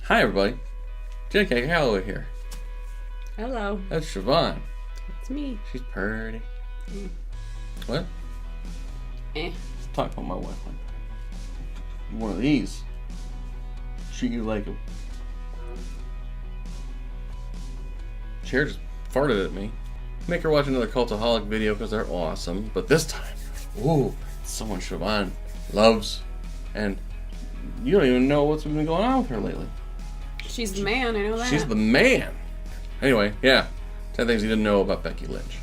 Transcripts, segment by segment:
Hi everybody, J.K. Calloway here. Hello. That's Siobhan. It's me. She's pretty. What? Talk about my wife like that. One of these. Treat you like a... Chair just farted at me. Make her watch another Cultaholic video because they're awesome. But this time, ooh, it's someone Siobhan loves. And you don't even know what's been going on with her lately. She's the man, I know that. She's the man. Anyway, yeah. 10 things you didn't know about Becky Lynch.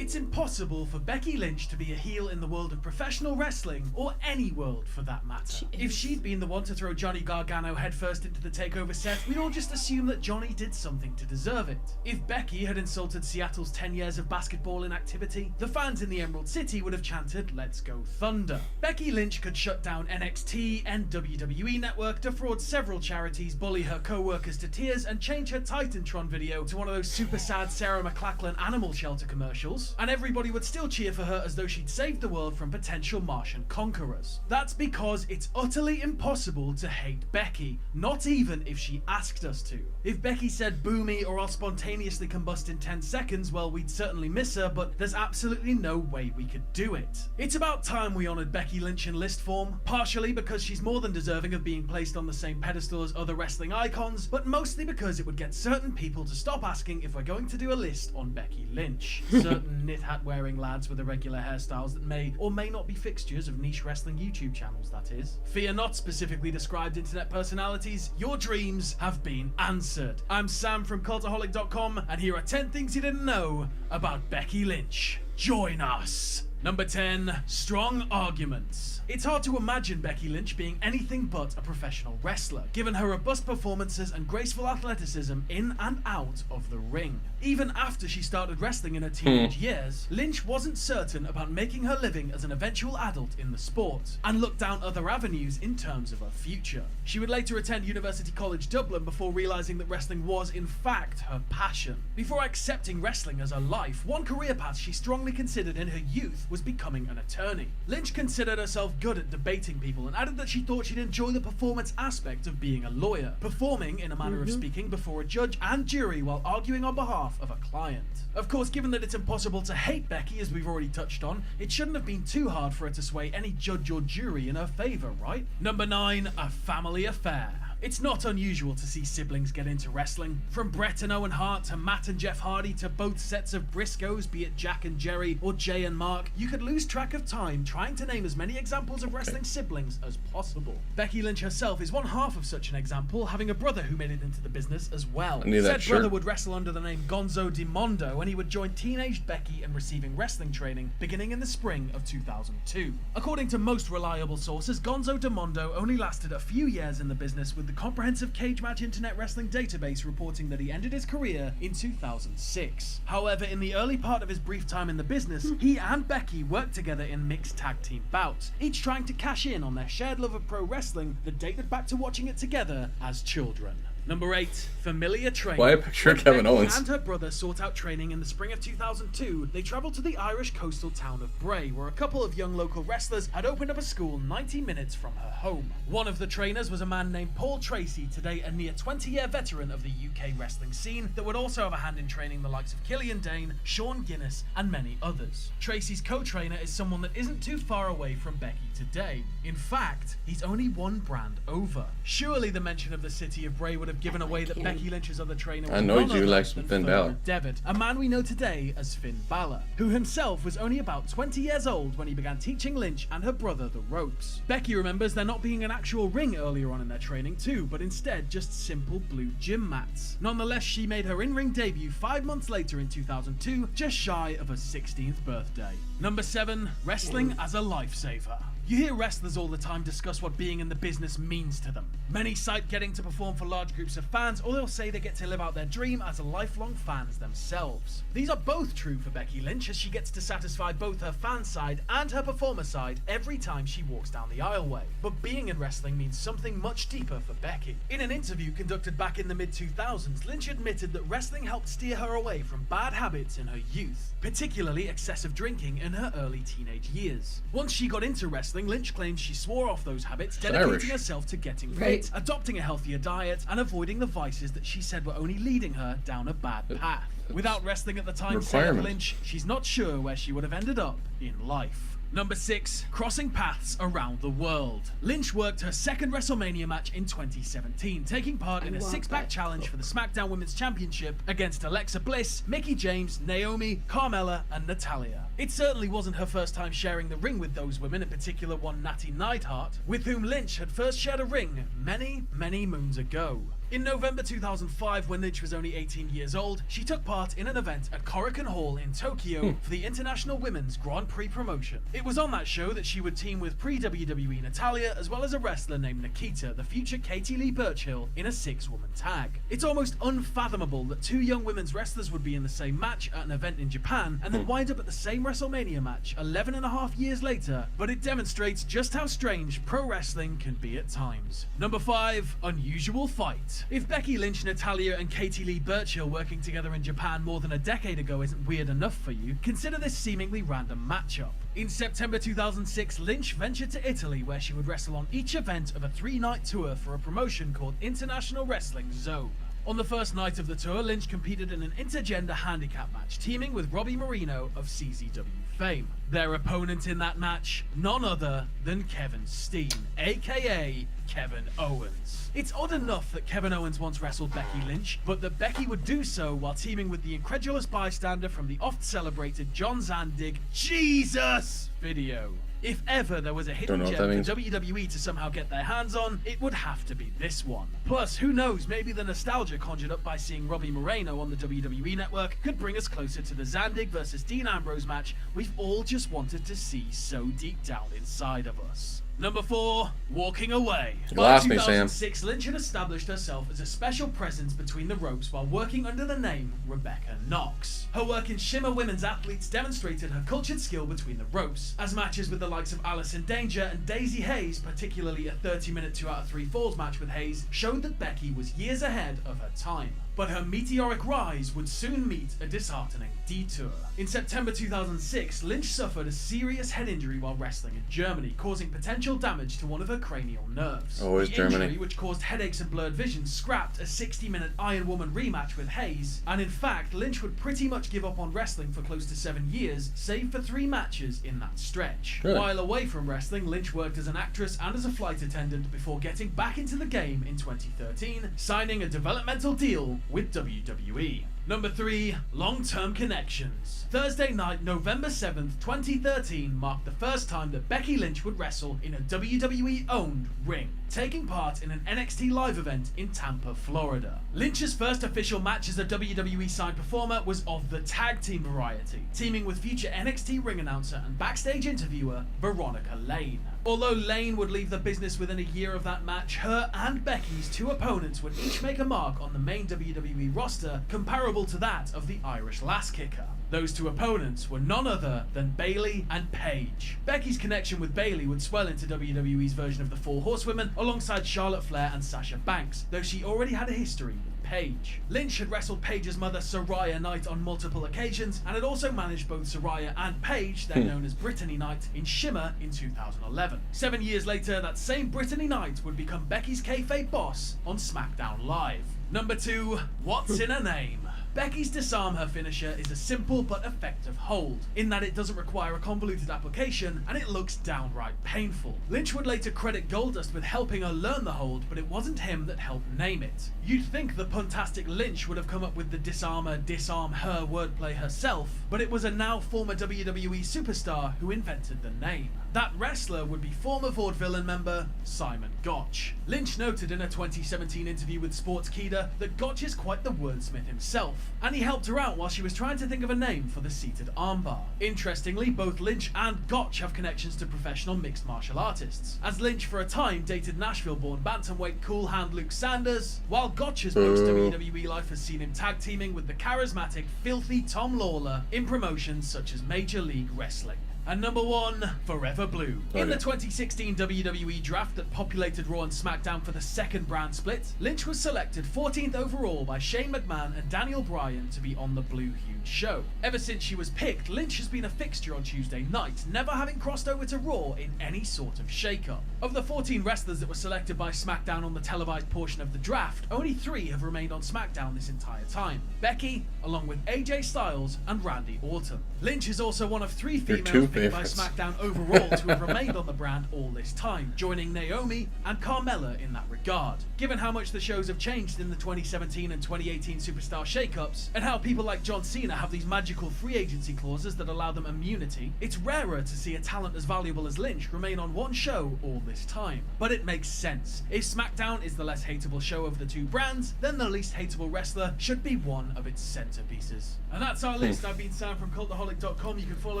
It's impossible for Becky Lynch to be a heel in the world of professional wrestling, or any world for that matter. If she'd been the one to throw Johnny Gargano headfirst into the TakeOver set, we'd all just assume that Johnny did something to deserve it. If Becky had insulted Seattle's 10 years of basketball inactivity, the fans in the Emerald City would have chanted, "Let's go Thunder." Becky Lynch could shut down NXT and WWE Network, defraud several charities, bully her co-workers to tears, and change her Titantron video to one of those super sad Sarah McLachlan animal shelter commercials, and everybody would still cheer for her as though she'd saved the world from potential Martian conquerors. That's because it's utterly impossible to hate Becky, not even if she asked us to. If Becky said "boo me" or "I'll spontaneously combust in 10 seconds, well, we'd certainly miss her, but there's absolutely no way we could do it. It's about time we honoured Becky Lynch in list form, partially because she's more than deserving of being placed on the same pedestal as other wrestling icons, but mostly because it would get certain people to stop asking if we're going to do a list on Becky Lynch. Certain knit hat wearing lads with irregular hairstyles that may or may not be fixtures of niche wrestling YouTube channels, that is. Fear not, specifically described internet personalities, your dreams have been answered. I'm Sam from Cultaholic.com, and here are 10 things you didn't know about Becky Lynch. Join us! Number 10. Strong arguments. It's hard to imagine Becky Lynch being anything but a professional wrestler, given her robust performances and graceful athleticism in and out of the ring. Even after she started wrestling in her teenage years, Lynch wasn't certain about making her living as an eventual adult in the sport, and looked down other avenues in terms of her future. She would later attend University College Dublin before realising that wrestling was, in fact, her passion. Before accepting wrestling as her life, one career path she strongly considered in her youth was becoming an attorney. Lynch considered herself good at debating people and added that she thought she'd enjoy the performance aspect of being a lawyer, performing, in a manner of speaking, before a judge and jury while arguing on behalf of a client. Of course, given that it's impossible to hate Becky, as we've already touched on, it shouldn't have been too hard for her to sway any judge or jury in her favour, right? Number 9. A family affair. It's not unusual to see siblings get into wrestling. From Bret and Owen Hart to Matt and Jeff Hardy to both sets of Briscoes, be it Jack and Jerry or Jay and Mark, you could lose track of time trying to name as many examples of wrestling siblings as possible. Becky Lynch herself is one half of such an example, having a brother who made it into the business as well. Said brother would wrestle under the name Gonzo Di Mondo, and he would join teenaged Becky in receiving wrestling training beginning in the spring of 2002. According to most reliable sources, Gonzo Di Mondo only lasted a few years in the business, with the comprehensive Cage Match Internet Wrestling database reporting that he ended his career in 2006. However, in the early part of his brief time in the business, he and Becky worked together in mixed tag team bouts, each trying to cash in on their shared love of pro wrestling that dated back to watching it together as children. Number 8. Familiar training. Why I picture Kevin Becky Owens? and her brother sought out training in the spring of 2002, they travelled to the Irish coastal town of Bray, where a couple of young local wrestlers had opened up a school 90 minutes from her home. One of the trainers was a man named Paul Tracy, today a near 20-year veteran of the UK wrestling scene that would also have a hand in training the likes of Killian Dane, Sean Guinness, and many others. Tracy's co-trainer is someone that isn't too far away from Becky today. In fact, he's only one brand over. Surely the mention of the city of Bray would have given away that Becky Lynch's other trainer was none other than Finn Balor. Devitt, a man we know today as Finn Balor, who himself was only about 20 years old when he began teaching Lynch and her brother the ropes. Becky remembers there not being an actual ring earlier on in their training too, but instead just simple blue gym mats. Nonetheless, she made her in-ring debut 5 months later in 2002, just shy of her 16th birthday. Number 7, wrestling as a lifesaver. You hear wrestlers all the time discuss what being in the business means to them. Many cite getting to perform for large groups of fans, or they'll say they get to live out their dream as lifelong fans themselves. These are both true for Becky Lynch, as she gets to satisfy both her fan side and her performer side every time she walks down the aisleway. But being in wrestling means something much deeper for Becky. In an interview conducted back in the mid-2000s, Lynch admitted that wrestling helped steer her away from bad habits in her youth, particularly excessive drinking in her early teenage years. Once she got into wrestling, Lynch claims she swore off those habits, dedicating herself to getting fit, adopting a healthier diet, and avoiding the vices that she said were only leading her down a bad path. Without wrestling at the time, said Lynch, she's not sure where she would have ended up in life. Number 6, crossing paths around the world. Lynch worked her second WrestleMania match in 2017, taking part in a six-pack challenge for the SmackDown Women's Championship against Alexa Bliss, Mickie James, Naomi, Carmella, and Natalya. It certainly wasn't her first time sharing the ring with those women, in particular one Natty Neidhart, with whom Lynch had first shared a ring many, many moons ago. In November 2005, when Lynch was only 18 years old, she took part in an event at Korakuen Hall in Tokyo for the International Women's Grand Prix promotion. It was on that show that she would team with pre-WWE Natalya, as well as a wrestler named Nikita, the future Katie Lee Burchill, in a 6-woman tag. It's almost unfathomable that 2 young women's wrestlers would be in the same match at an event in Japan, and then wind up at the same WrestleMania match 11 and a half years later, but it demonstrates just how strange pro wrestling can be at times. Number 5, unusual fight. If Becky Lynch, Natalya, and Katie Lee Burchill working together in Japan more than a decade ago isn't weird enough for you, consider this seemingly random matchup. In September 2006, Lynch ventured to Italy, where she would wrestle on each event of a 3-night tour for a promotion called International Wrestling Zone. On the first night of the tour, Lynch competed in an intergender handicap match, teaming with Robbie Marino of CZW fame. Their opponent in that match, none other than Kevin Steen, aka Kevin Owens. It's odd enough that Kevin Owens once wrestled Becky Lynch, but that Becky would do so while teaming with the incredulous bystander from the oft-celebrated John Zandig Jesus video. If ever there was a hidden gem for WWE to somehow get their hands on, it would have to be this one. Plus, who knows, maybe the nostalgia conjured up by seeing Robbie Moreno on the WWE Network could bring us closer to the Zandig versus Dean Ambrose match we've all just wanted to see so deep down inside of us. Number 4, walking away. By 2006, Lynch had established herself as a special presence between the ropes while working under the name Rebecca Knox. Her work in Shimmer women's athletes demonstrated her cultured skill between the ropes, as matches with the likes of Allison Danger and Daisy Hayes, particularly a 30-minute 2 out of 3 falls match with Hayes, showed that Becky was years ahead of her time. But her meteoric rise would soon meet a disheartening detour. In September 2006, Lynch suffered a serious head injury while wrestling in Germany, causing potential damage to one of her cranial nerves. Always the injury, which caused headaches and blurred vision, scrapped a 60-minute Iron Woman rematch with Hayes, and in fact, Lynch would pretty much give up on wrestling for close to 7 years, save for 3 matches in that stretch. Really? While away from wrestling, Lynch worked as an actress and as a flight attendant before getting back into the game in 2013, signing a developmental deal with WWE. Number 3, long-term connections. Thursday night, November 7th, 2013 marked the first time that Becky Lynch would wrestle in a WWE-owned ring, taking part in an NXT live event in Tampa, Florida. Lynch's first official match as a WWE-signed performer was of the tag team variety, teaming with future NXT ring announcer and backstage interviewer Veronica Lane. Although Lane would leave the business within a year of that match, her and Becky's 2 opponents would each make a mark on the main WWE roster comparable to that of the Irish Lass Kicker. Those 2 opponents were none other than Bayley and Paige. Becky's connection with Bayley would swell into WWE's version of the 4 Horsewomen alongside Charlotte Flair and Sasha Banks, though she already had a history with Paige. Lynch had wrestled Paige's mother Saraya Knight on multiple occasions and had also managed both Saraya and Paige, then known as Brittany Knight, in Shimmer in 2011. 7 years later, that same Brittany Knight would become Becky's kayfabe boss on SmackDown Live. Number 2, what's in a name? Becky's Disarm Her finisher is a simple but effective hold, in that it doesn't require a convoluted application and it looks downright painful. Lynch would later credit Goldust with helping her learn the hold, but it wasn't him that helped name it. You'd think the puntastic Lynch would have come up with the Disarm Her wordplay herself, but it was a now former WWE superstar who invented the name. That wrestler would be former Vaudevillain member Simon Gotch. Lynch noted in a 2017 interview with Sportskeeda that Gotch is quite the wordsmith himself, and he helped her out while she was trying to think of a name for the seated armbar. Interestingly, both Lynch and Gotch have connections to professional mixed martial artists, as Lynch for a time dated Nashville-born bantamweight cool hand Luke Sanders, while Gotch's post-WWE life has seen him tag teaming with the charismatic, filthy Tom Lawler in promotions such as Major League Wrestling. And number 1, Forever Blue. In the 2016 WWE Draft that populated Raw and SmackDown for the second brand split, Lynch was selected 14th overall by Shane McMahon and Daniel Bryan to be on the blue-hued show. Ever since she was picked, Lynch has been a fixture on Tuesday night, never having crossed over to Raw in any sort of shake-up. Of the 14 wrestlers that were selected by SmackDown on the televised portion of the draft, only 3 have remained on SmackDown this entire time. Becky, along with AJ Styles and Randy Orton. Lynch is also one of 3 females picked by SmackDown overall to have remained on the brand all this time, joining Naomi and Carmella in that regard. Given how much the shows have changed in the 2017 and 2018 Superstar shakeups, and how people like John Cena have these magical free agency clauses that allow them immunity, it's rarer to see a talent as valuable as Lynch remain on one show all this time. But it makes sense. If SmackDown is the less hateable show of the 2 brands, then the least hateable wrestler should be one of its centerpieces. And that's our list. I've been Sam from Cultaholic.com. You can follow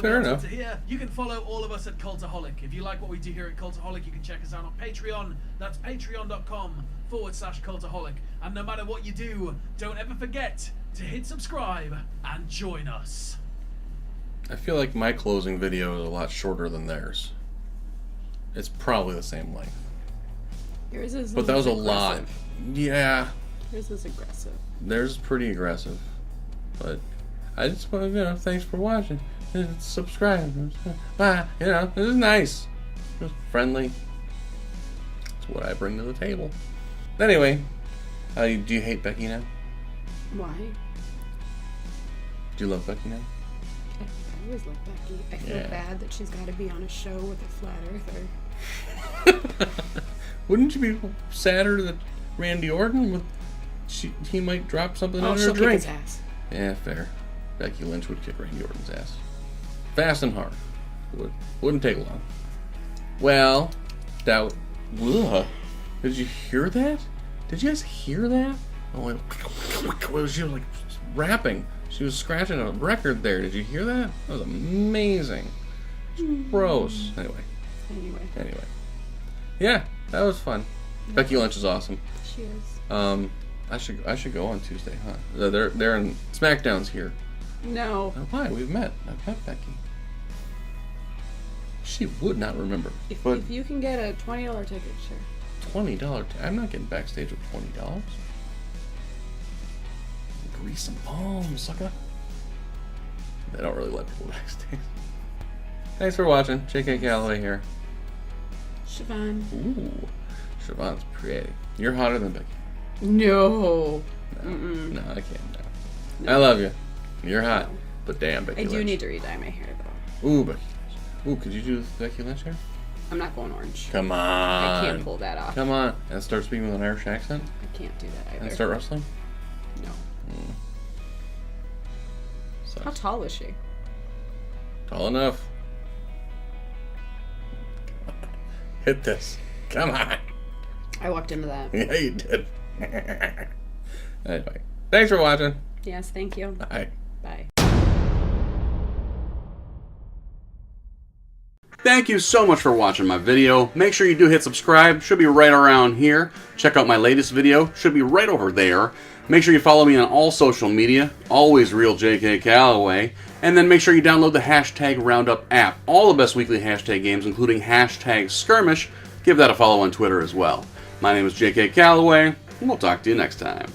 me on Twitter here. You can follow all of us at Cultaholic. If you like what we do here at Cultaholic, you can check us out on Patreon. That's patreon.com/Cultaholic. And no matter what you do, don't ever forget to hit subscribe and join us. I feel like my closing video is a lot shorter than theirs. It's probably the same length. Yours is but that was a lot. Yeah. Yours is aggressive. Theirs is pretty aggressive. But I just want to, thanks for watching. Subscribe. Bye. This is nice. Just friendly. It's what I bring to the table. Anyway, do you hate Becky now? Why? Do you love Becky now? I always love Becky. I feel bad that she's got to be on a show with a flat earther. Wouldn't you be sadder that Randy Orton he might drop something on her she'll drink? Kick his ass. Yeah, fair. Becky Lynch would kick Randy Orton's ass. Fast and hard. Wouldn't take long. Well, ugh. Did you hear that? Did you guys hear that? Oh, she was like rapping. She was scratching a record there. Did you hear that? That was amazing. Gross. Anyway. Yeah, that was fun. Becky Lynch is awesome. She is. I should go on Tuesday, huh? They're in SmackDown's here. No. Why? I've met Becky. She would not remember. If you can get a $20 ticket, sure. $20? I'm not getting backstage with $20. Grease some palms, sucker. They don't really let people backstage. Thanks for watching. J.K. Calloway here. Siobhan. Ooh. Siobhan's pretty. You're hotter than Becky. No. No, I can't. No. I love you. You're hot. No. But damn, Becky Lynch. I do need to re-dye my hair, though. Ooh, Becky Lynch. Ooh, could you do Becky Lynch hair? I'm not going orange. Come on. I can't pull that off. Come on. And start speaking with an Irish accent? I can't do that either. And start wrestling? No. Sucks. How tall is she? Tall enough. Hit this. Come on. I walked into that. Yeah, you did. Anyway, thanks for watching. Yes, thank you. Bye. Bye. Thank you so much for watching my video. Make sure you do hit subscribe. Should be right around here. Check out my latest video. Should be right over there. Make sure you follow me on all social media. Always real JK Calloway. And then make sure you download the hashtag Roundup app. All the best weekly hashtag games, including hashtag Skirmish. Give that a follow on Twitter as well. My name is JK Calloway, and we'll talk to you next time.